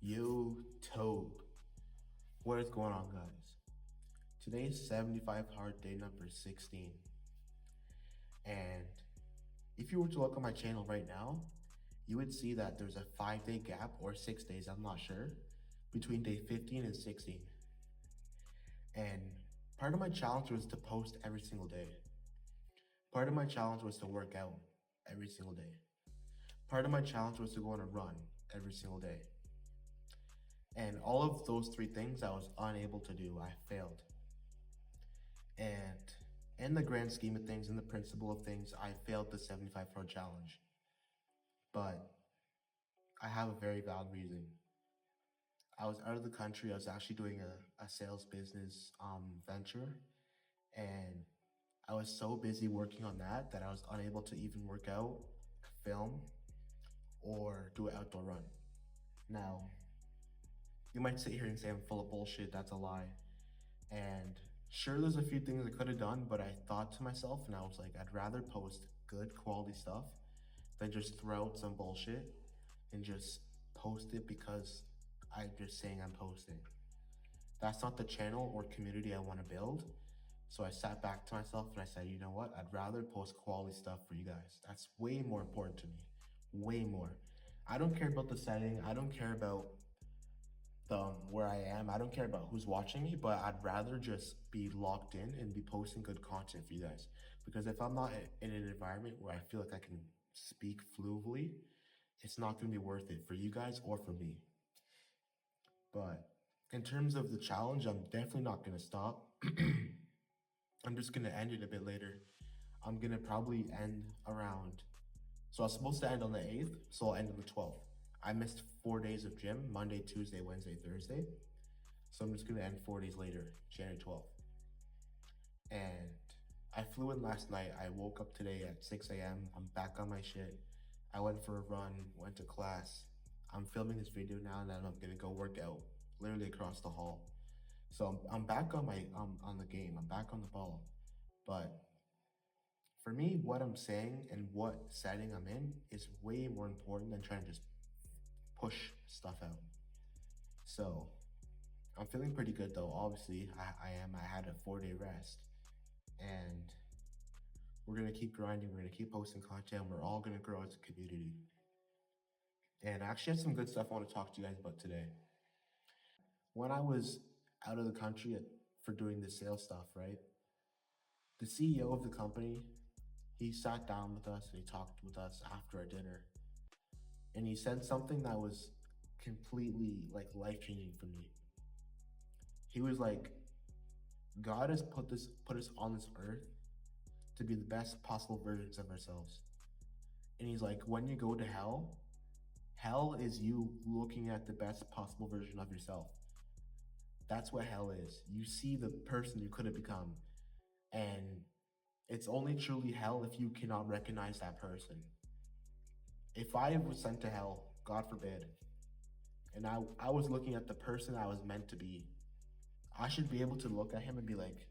YouTube. What is going on, guys? Today's 75 hard day number 16. And if you were to look on my channel right now, you would see that there's a 5-day gap, or 6 days, I'm not sure, between day 15 and 16. And part of my challenge was to post every single day. Part of my challenge was to work out every single day. Part of my challenge was to go on a run every single day. And all of those three things I was unable to do. I failed. And in the grand scheme of things, in the principle of things, I failed the 75 hard challenge. But I have a very valid reason. I was out of the country. I was actually doing a sales business venture. And I was so busy working on that I was unable to even work out, film, or do an outdoor run. Now, you might sit here and say I'm full of bullshit. That's a lie. And sure, there's a few things I could have done, but I thought to myself and I was like, I'd rather post good quality stuff than just throw out some bullshit and just post it because I'm just saying I'm posting. That's not the channel or community I want to build. So I sat back to myself and I said, you know what? I'd rather post quality stuff for you guys. That's way more important to me. Way more. I don't care about the setting. I don't care about where I am. I don't care about who's watching me, but I'd rather just be locked in and be posting good content for you guys. Because if I'm not in an environment where I feel like I can speak fluently, it's not going to be worth it for you guys or for me. But in terms of the challenge, I'm definitely not going to stop. I'm just going to end it a bit later. I'm going to probably end around, so I was supposed to end on the 8th, so I'll end on the 12th. I missed 4 days of gym, Monday, Tuesday, Wednesday, Thursday. So I'm just gonna end 4 days later, January 12th. And I flew in last night. I woke up today at 6 a.m. I'm back on my shit. I went for a run, went to class. I'm filming this video now and then I'm gonna go work out, literally across the hall. So I'm back on on the game. I'm back on the ball. But for me, what I'm saying and what setting I'm in is way more important than trying to just push stuff out. So I'm feeling pretty good though. Obviously, I am. I had a 4-day rest, and we're gonna keep grinding. We're gonna keep posting content. We're all gonna grow as a community. And I actually have some good stuff I want to talk to you guys about today. When I was out of the country for doing the sales stuff, right? The CEO of the company, he sat down with us and he talked with us after our dinner, and he said something that was completely like life-changing for me. He was like, God has put us on this earth to be the best possible versions of ourselves. And he's like, when you go to hell, hell is you looking at the best possible version of yourself. That's what hell is. You see the person you could have become. And it's only truly hell if you cannot recognize that person. If I was sent to hell, God forbid, and I was looking at the person I was meant to be, I should be able to look at him and be like,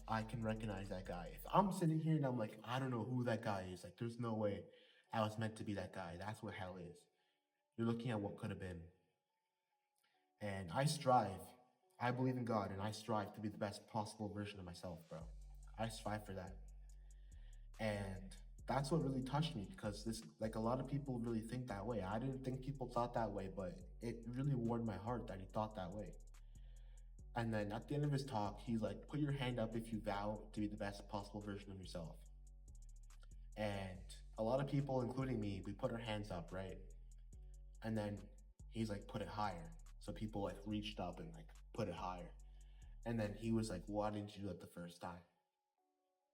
I can recognize that guy. If I'm sitting here and I'm like, I don't know who that guy is, like there's no way I was meant to be that guy. That's what hell is. You're looking at what could have been. And I strive. I believe in God and I strive to be the best possible version of myself, bro. I strive for that. And that's what really touched me because this, like a lot of people really think that way. I didn't think people thought that way, but it really warmed my heart that he thought that way. And then at the end of his talk, he's like, put your hand up if you vow to be the best possible version of yourself. And a lot of people, including me, we put our hands up, right? And then he's like, put it higher. So people like reached up and like put it higher. And then he was like, why didn't you do that the first time?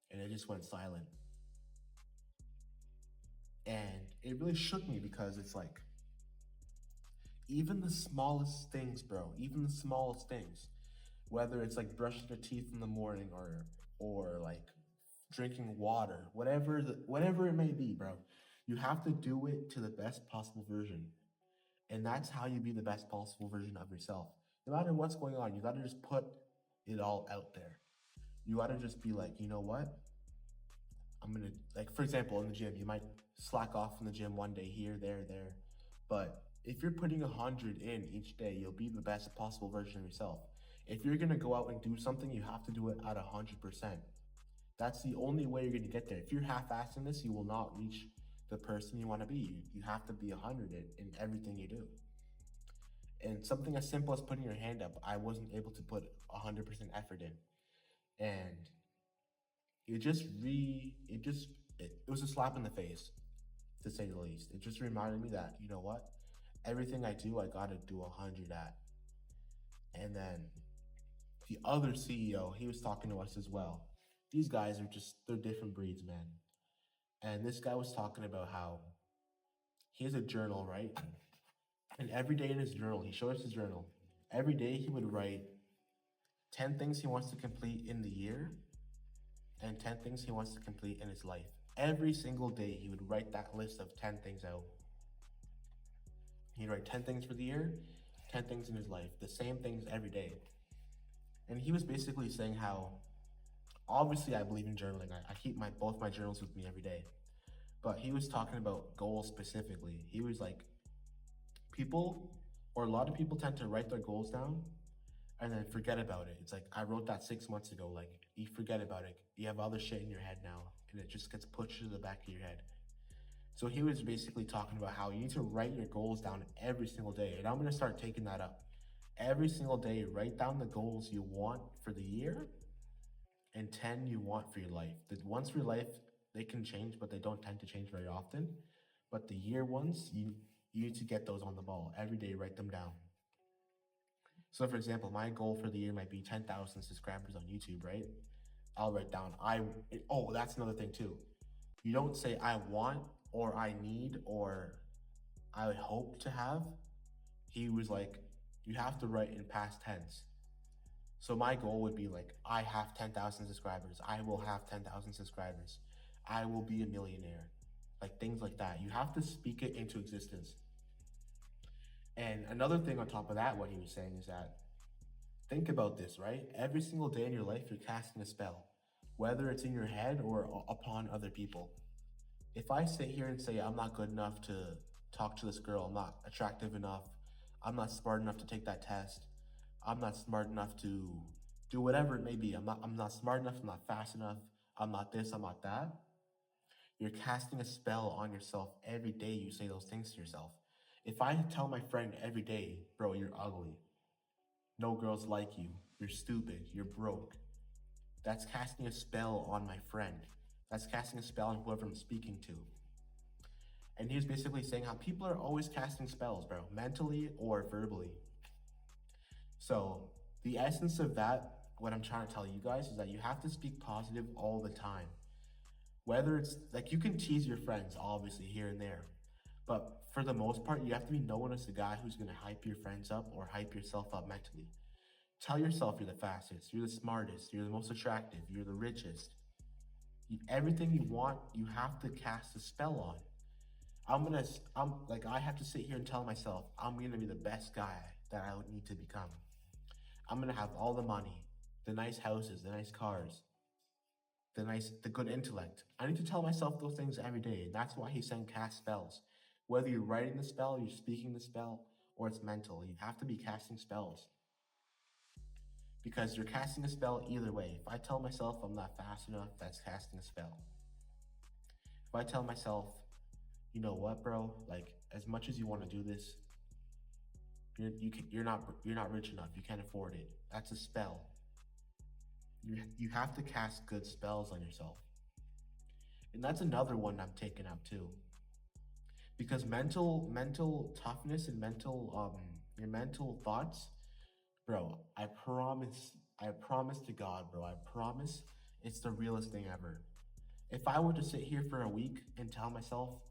And it just went silent. And it really shook me because it's like, even the smallest things, bro, even the smallest things, whether it's like brushing your teeth in the morning or like drinking water, whatever it may be, bro, you have to do it to the best possible version. And that's how you be the best possible version of yourself. No matter what's going on, you gotta just put it all out there. You gotta just be like, you know what? I'm gonna, like, for example, in the gym, you might slack off in the gym one day here, there. But If you're putting 100 in each day, you'll be the best possible version of yourself. If you're gonna go out and do something, you have to do it at 100%. That's the only way you're gonna get there. If you're half-assing this, you will not reach the person you want to be. You have to be 100 in everything you do. And something as simple as putting your hand up, I wasn't able to put 100% effort in, and it just it was a slap in the face, to say the least. It just reminded me that, you know what, everything I do, I gotta do 100 at. And then the other CEO, he was talking to us as well. These guys are just, they're different breeds, man. And this guy was talking about how he has a journal, right? And every day in his journal, he showed us his journal. Every day he would write 10 things he wants to complete in the year and 10 things he wants to complete in his life. Every single day he would write that list of 10 things out. He'd write 10 things for the year, 10 things in his life, the same things every day. And he was basically saying how, obviously I believe in journaling. I keep both my journals with me every day. But he was talking about goals specifically. He was like, people, or a lot of people tend to write their goals down and then forget about it. It's like, I wrote that 6 months ago. Like, you forget about it. You have other shit in your head now, and it just gets pushed to the back of your head. So he was basically talking about how you need to write your goals down every single day. And I'm going to start taking that up. Every single day, write down the goals you want for the year and 10 you want for your life. The ones for your life, they can change, but they don't tend to change very often. But the year ones, you need to get those on the ball. Every day, write them down. So for example, my goal for the year might be 10,000 subscribers on YouTube, right? I'll write down, oh, that's another thing too. You don't say I want or I need or I hope to have. He was like, you have to write in past tense. So my goal would be like, I have 10,000 subscribers. I will have 10,000 subscribers. I will be a millionaire. Like things like that. You have to speak it into existence. And another thing on top of that, what he was saying is that, think about this, right? Every single day in your life, you're casting a spell, whether it's in your head or upon other people. If I sit here and say, I'm not good enough to talk to this girl, I'm not attractive enough, I'm not smart enough to take that test, I'm not smart enough to do whatever it may be, I'm not smart enough, I'm not fast enough, I'm not this, I'm not that, you're casting a spell on yourself every day you say those things to yourself. If I tell my friend every day, bro, you're ugly, no girls like you, you're stupid, you're broke, that's casting a spell on my friend. That's casting a spell on whoever I'm speaking to. And he was basically saying how people are always casting spells, bro, mentally or verbally. So the essence of that, what I'm trying to tell you guys, is that you have to speak positive all the time. Whether it's like, you can tease your friends, obviously, here and there. But for the most part, you have to be known as the guy who's going to hype your friends up or hype yourself up mentally. Tell yourself you're the fastest, you're the smartest, you're the most attractive, you're the richest. Everything you want, you have to cast a spell on. I have to sit here and tell myself, I'm gonna be the best guy that I would need to become. I'm gonna have all the money, the nice houses, the nice cars, the good intellect. I need to tell myself those things every day. And that's why he's saying cast spells. Whether you're writing the spell, you're speaking the spell, or it's mental, you have to be casting spells. Because you're casting a spell either way. If I tell myself I'm not fast enough, that's casting a spell. If I tell myself, you know what, bro, like, as much as you want to do this, you're not rich enough, you can't afford it, that's a spell. You have to cast good spells on yourself. And that's another one I'm taking up too, because mental toughness and your mental thoughts, bro, I promise to God, bro, I promise it's the realest thing ever. If I were to sit here for a week and tell myself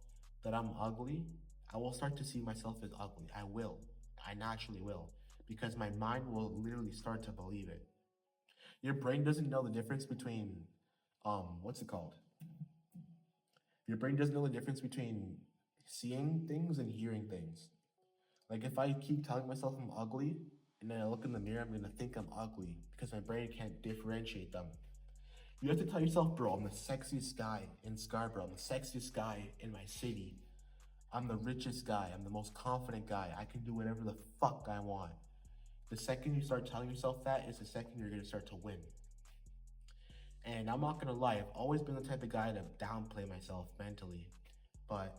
that I'm ugly, I will start to see myself as ugly. I will. I naturally will. Because my mind will literally start to believe it. Your brain doesn't know the difference between, what's it called? Your brain doesn't know the difference between seeing things and hearing things. Like, if I keep telling myself I'm ugly, and then I look in the mirror, I'm gonna think I'm ugly because my brain can't differentiate them. You have to tell yourself, bro, I'm the sexiest guy in Scarborough. I'm the sexiest guy in my city. I'm the richest guy. I'm the most confident guy. I can do whatever the fuck I want. The second you start telling yourself that is the second you're going to start to win. And I'm not going to lie, I've always been the type of guy to downplay myself mentally. But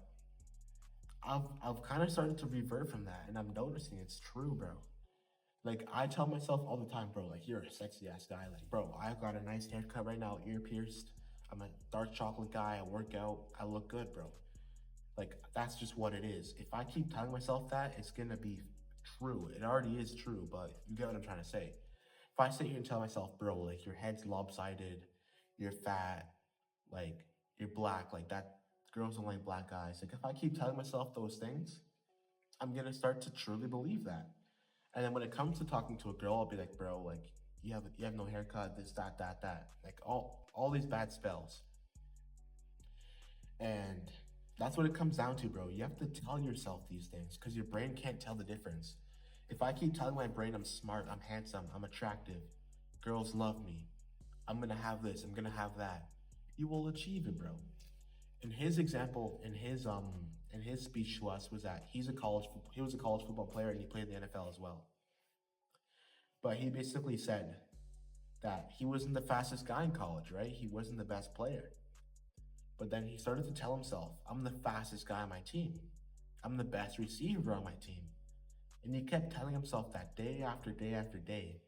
I've kind of started to revert from that, and I'm noticing it's true, bro. Like, I tell myself all the time, bro, like, you're a sexy ass guy. Like, bro, I've got a nice haircut right now, ear pierced. I'm a dark chocolate guy. I work out. I look good, bro. Like, that's just what it is. If I keep telling myself that, it's gonna be true. It already is true, but you get what I'm trying to say. If I sit here and tell myself, bro, like, your head's lopsided, you're fat, like, you're black, like, that girls don't like black guys. Like, if I keep telling myself those things, I'm gonna start to truly believe that. And then when it comes to talking to a girl, I'll be like, bro, like, you have no haircut, this, that, like all these bad spells. And that's what it comes down to, bro. You have to tell yourself these things because your brain can't tell the difference. If I keep telling my brain I'm smart, I'm handsome, I'm attractive, girls love me, I'm gonna have this, I'm gonna have that, you will achieve it, bro. In his example, in his speech to us was that he was a college football player and he played in the NFL as well. But he basically said that he wasn't the fastest guy in college, right? He wasn't the best player. But then he started to tell himself, I'm the fastest guy on my team. I'm the best receiver on my team. And he kept telling himself that day after day after day.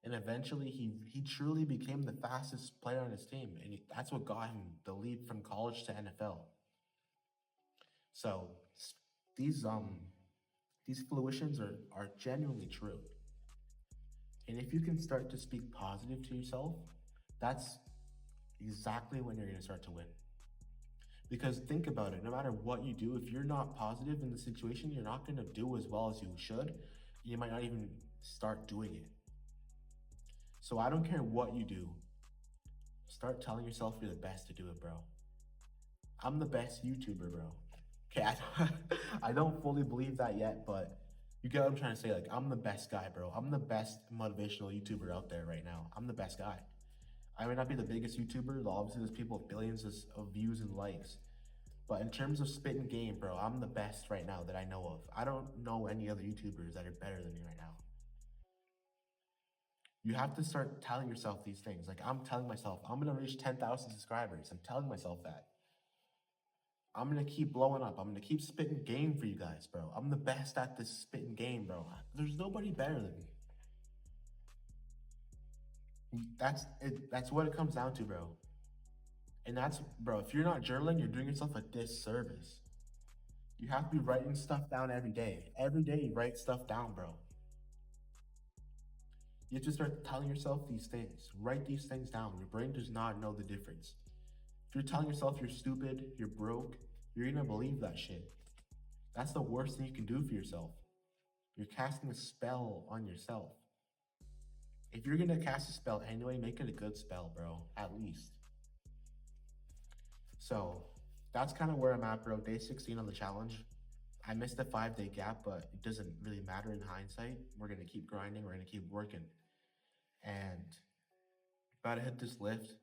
And eventually he truly became the fastest player on his team. And that's what got him the leap from college to NFL. So these these fruitions are genuinely true. And if you can start to speak positive to yourself, that's exactly when you're going to start to win. Because think about it, no matter what you do, if you're not positive in the situation, you're not going to do as well as you should. You might not even start doing it. So I don't care what you do, start telling yourself you're the best to do it, bro. I'm the best YouTuber, bro. Okay, I don't fully believe that yet, but you get what I'm trying to say. Like, I'm the best guy, bro. I'm the best motivational YouTuber out there right now. I'm the best guy. I may not be the biggest YouTuber. Obviously, there's people with billions of views and likes. But in terms of spitting game, bro, I'm the best right now that I know of. I don't know any other YouTubers that are better than me right now. You have to start telling yourself these things. Like, I'm telling myself, I'm going to reach 10,000 subscribers. I'm telling myself that. I'm going to keep blowing up. I'm going to keep spitting game for you guys, bro. I'm the best at this spitting game, bro. There's nobody better than me. That's it. That's what it comes down to, bro. And that's, bro, if you're not journaling, you're doing yourself a disservice. You have to be writing stuff down every day. Every day, you write stuff down, bro. You have to start telling yourself these things. Write these things down. Your brain does not know the difference. If you're telling yourself you're stupid, you're broke, you're gonna believe that shit. That's the worst thing you can do for yourself. You're casting a spell on yourself. If you're gonna cast a spell anyway, make it a good spell, bro. At least. So that's kind of where I'm at, bro. Day 16 on the challenge. I missed the 5 day gap, but it doesn't really matter in hindsight. We're gonna keep grinding. We're gonna keep working, and about to hit this lift.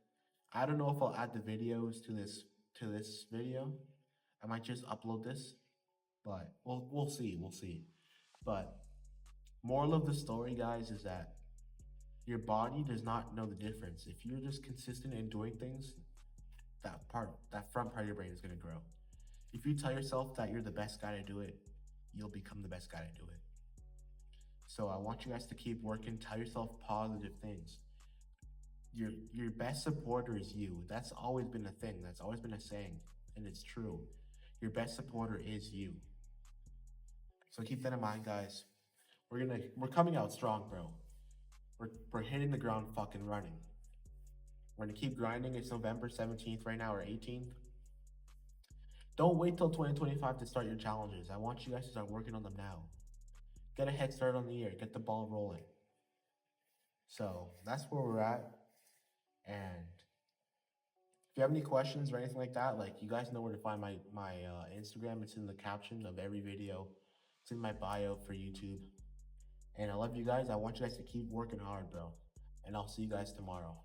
I don't know if I'll add the videos to this video. I might just upload this, but we'll see. We'll see. But moral of the story, guys, is that your body does not know the difference. If you're just consistent in doing things, that front part of your brain is gonna grow. If you tell yourself that you're the best guy to do it, you'll become the best guy to do it. So I want you guys to keep working. Tell yourself positive things. Your best supporter is you. That's always been a thing. That's always been a saying, and it's true. Your best supporter is you. So keep that in mind, guys. We're coming out strong, bro. We're hitting the ground fucking running. We're gonna keep grinding. It's November 17th right now, or 18th. Don't wait till 2025 to start your challenges. I want you guys to start working on them now. Get a head start on the year. Get the ball rolling. So that's where we're at. And if you have any questions or anything like that, like, you guys know where to find my Instagram. It's in the caption of every video. It's in my bio for YouTube. And I love you guys. I want you guys to keep working hard, bro. And I'll see you guys tomorrow.